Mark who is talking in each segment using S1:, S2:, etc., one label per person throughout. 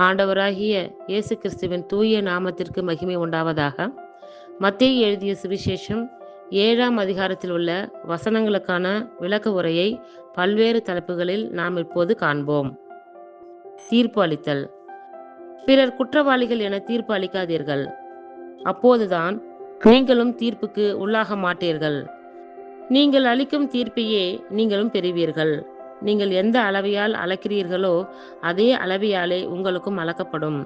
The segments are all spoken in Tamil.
S1: ஆண்டவராகிய இயேசு கிறிஸ்துவின் தூய நாமத்திற்கு மகிமை உண்டாவதாக. மத்தேயு எழுதிய சுவிசேஷம் 7ஆம் அதிகாரத்தில் உள்ள வசனங்களுக்கான விளக்க உரையை பல்வேறு தலைப்புகளில் நாம் இப்போது காண்போம். தீர்ப்பு அளித்தல். பிறர் குற்றவாளிகள் என தீர்ப்பு அளிக்காதீர்கள், அப்போதுதான் நீங்களும் தீர்ப்புக்கு உள்ளாக மாட்டீர்கள். நீங்கள் அளிக்கும் தீர்ப்பையே நீங்களும் பெறுவீர்கள். நீங்கள் எந்த அளவையால் அளக்கிறீர்களோ அதே அளவையாலே உங்களுக்கும் அளக்கப்படும்.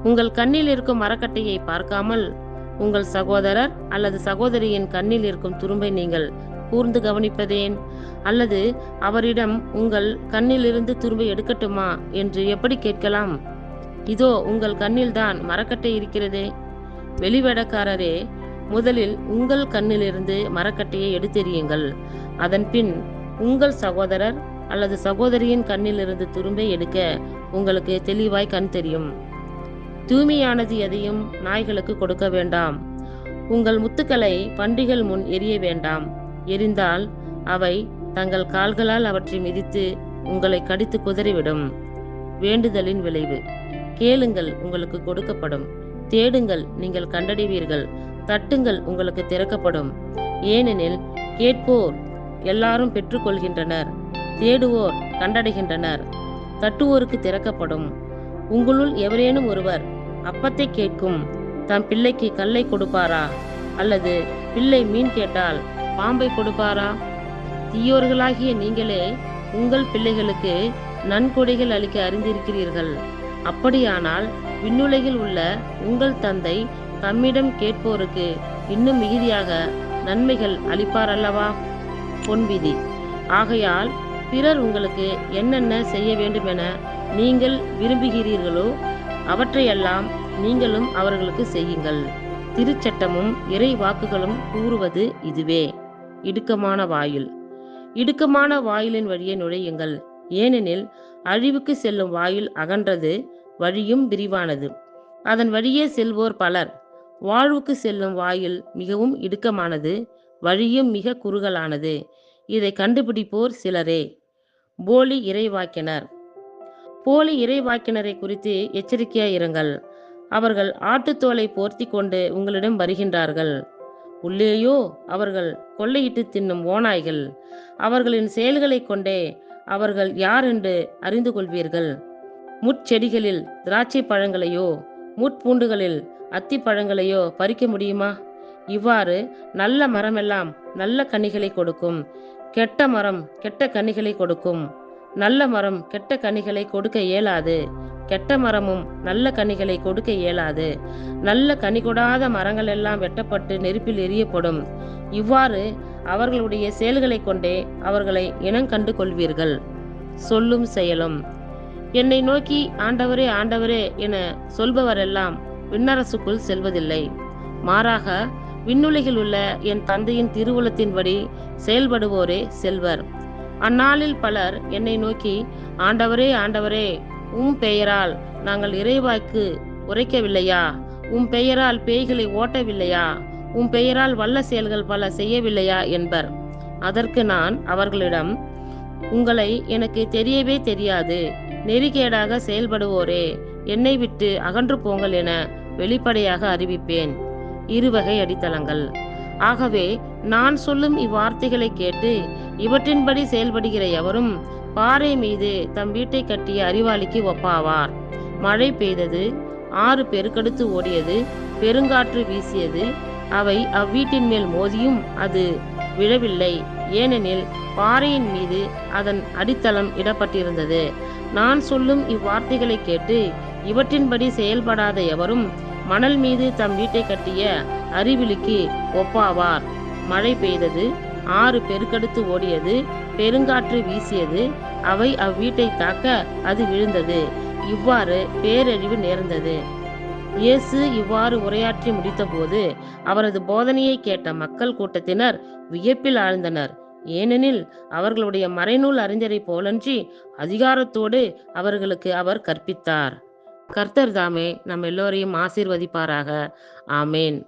S1: உங்கள் கண்ணில் இருக்கும் மரக்கட்டையை பார்க்காமல் உங்கள் சகோதரர் அல்லது சகோதரியின் கண்ணில் இருக்கும் துரும்பை நீங்கள் கூர்ந்து கவனிப்பதேன்? அல்லது அவரிடம் உங்கள் கண்ணிலிருந்து துரும்பை எடுக்கட்டுமா என்று எப்படி கேட்கலாம்? இதோ உங்கள் கண்ணில்தான் மரக்கட்டை இருக்கிறதே. வெளிவேடக்காரரே, முதலில் உங்கள் கண்ணிலிருந்து மரக்கட்டையை எடுத்தெறியுங்கள். அதன் பின் உங்கள் சகோதரர் அல்லது சகோதரியின் கண்ணிலிருந்து துரும்பை எடுக்க உங்களுக்கு தெளிவாய் கண் தெரியும். தூய்மையானது எதையும் நாய்களுக்கு கொடுக்க வேண்டாம். உங்கள் முத்துக்களை பன்றிகள் முன் எரிய வேண்டாம். எரிந்தால் அவை தங்கள் கால்களால் அவற்றை மிதித்து உங்களை கடித்து குதறிவிடும். வேண்டுதலின் விளைவு. கேளுங்கள், உங்களுக்கு கொடுக்கப்படும். தேடுங்கள், நீங்கள் கண்டடைவீர்கள். தட்டுங்கள், உங்களுக்கு திறக்கப்படும். ஏனெனில் கேட்போர் எல்லாரும் பெற்றுக்கொள்கின்றனர், தேடுவோர் கண்டடைகின்றனர், தட்டுவோருக்கு திறக்கப்படும். உங்களுள் எவரேனும் ஒருவர் அப்பத்தை கேட்கும் தம் பிள்ளைக்கு கல்லை கொடுப்பாரா? அல்லது பிள்ளை மீன் கேட்டால் பாம்பை கொடுப்பாரா? தீயோர்களாகிய நீங்களே உங்கள் பிள்ளைகளுக்கு நன்கொடைகள் அளிக்க அறிந்திருக்கிறீர்கள். அப்படியானால் விண்ணுலகில் உள்ள உங்கள் தந்தை தம்மிடம் கேட்போருக்கு இன்னும் மிகுதியாக நன்மைகள் அளிப்பார் அல்லவா? பொன்விதி. ஆகையால் பிறர் உங்களுக்கு என்னென்ன செய்ய வேண்டுமென நீங்கள் விரும்புகிறீர்களோ அவற்றையெல்லாம் நீங்களும் அவர்களுக்கு செய்யுங்கள். திருச்சட்டமும் இறை வாக்குகளும் கூறுவது இதுவே. இடுக்கமான வாயில். இடுக்கமான வாயிலின் வழியே நுழையுங்கள். ஏனெனில் அழிவுக்கு செல்லும் வாயில் அகன்றது, வழியும் விரிவானது, அதன் வழியே செல்வோர் பலர். வாழ்வுக்கு செல்லும் வாயில் மிகவும் இடுக்கமானது, வழியும் மிக குறுகலானது, இதை கண்டுபிடிப்போர் சிலரே. போலி இறைவாக்கினர். போலி இறைவாக்கினரை குறித்து எச்சரிக்கையாயிருங்கள். அவர்கள் ஆட்டுத்தோலை போர்த்தி கொண்டு உங்களிடம் வருகின்றார்கள். உள்ளேயோ அவர்கள் கொள்ளையிட்டு தின்னும் ஓநாய்கள். அவர்களின் செயல்களை கொண்டே அவர்கள் யார் என்று அறிந்து கொள்வீர்கள். முட்செடிகளில் திராட்சை பழங்களையோ முட்பூண்டுகளில் அத்தி பழங்களையோ பறிக்க முடியுமா? இவ்வாறு நல்ல மரமெல்லாம் நல்ல கனிகளை கொடுக்கும், கெட்ட மரம் கெட்ட கனிகளை கொடுக்கும். நல்ல மரம் கெட்ட கனிகளை கொடுக்க இயலாது, கெட்ட மரமும் நல்ல கனிகளை கொடுக்க இயலாது. நல்ல கனி கொடாத மரங்கள் எல்லாம் வெட்டப்பட்டு நெருப்பில் எரியப்படும். இவ்வாறு அவர்களுடைய செயல்களை கொண்டே அவர்களை இனங்கண்டு கொள்வீர்கள். சொல்லும் செயலும். என்னை நோக்கி ஆண்டவரே ஆண்டவரே என சொல்பவரெல்லாம் விண்ணரசுக்குள் செல்வதில்லை. மாறாக விண்ணுலகில் உள்ள என் தந்தையின் திருவுளத்தின்படி செயல்படுவோரே செல்வர். அந்நாளில் பலர் என்னை நோக்கி ஆண்டவரே ஆண்டவரே, உம் பெயரால் நாங்கள் இறைவாக்கு உரைக்கவில்லையா? உம் பெயரால் பேய்களை ஓட்டவில்லையா? உம் பெயரால் வல்ல செயல்கள் பல செய்யவில்லையா என்பர். அதற்கு நான் அவர்களிடம், உங்களை எனக்கு தெரியவே தெரியாது. நெறிகேடாக செயல்படுவோரே, என்னை விட்டு அகன்று போங்கள் என வெளிப்படையாக அறிவிப்பேன். இருவகை அடித்தளங்கள். ஆகவே நான் சொல்லும் இவ்வார்த்தைகளை கேட்டு இவற்றின்படி செயல்படுகிற எவரும் பாறை மீது தம் வீட்டை கட்டிய அறிவாளிக்கு ஒப்பாவார். மழை பெய்தது, ஆறு பெருக்கெடுத்து ஓடியது, பெருங்காற்று வீசியது. அவை அவ்வீட்டின் மேல் மோதியும் அது விழவில்லை, ஏனெனில் பாறையின் மீது அதன் அடித்தளம் இடப்பட்டிருந்தது. நான் சொல்லும் இவ்வார்த்தைகளை கேட்டு இவற்றின்படி செயல்படாத எவரும் மணல் மீது தம் வீட்டை கட்டிய அறிவிலிக்கு ஒப்பாவார். மழை பெய்தது, ஆறு பெருக்கெடுத்து ஓடியது, பெருங்காற்று வீசியது. அவை அவ்வீட்டை தாக்க அது விழுந்தது. இவ்வாறு பேரழிவு நேர்ந்தது. இயேசு இவ்வாறு உரையாற்றி முடித்தபோது அவரது போதனையை கேட்ட மக்கள் கூட்டத்தினர் வியப்பில் ஆழ்ந்தனர். ஏனெனில் அவர்களுடைய மறைநூல் அறிஞரை போலன்றி அதிகாரத்தோடு அவர்களுக்கு அவர் கற்பித்தார். கர்த்தர் தாமே நம் எல்லோரையும் ஆசீர்வதிப்பாராக. ஆமேன்.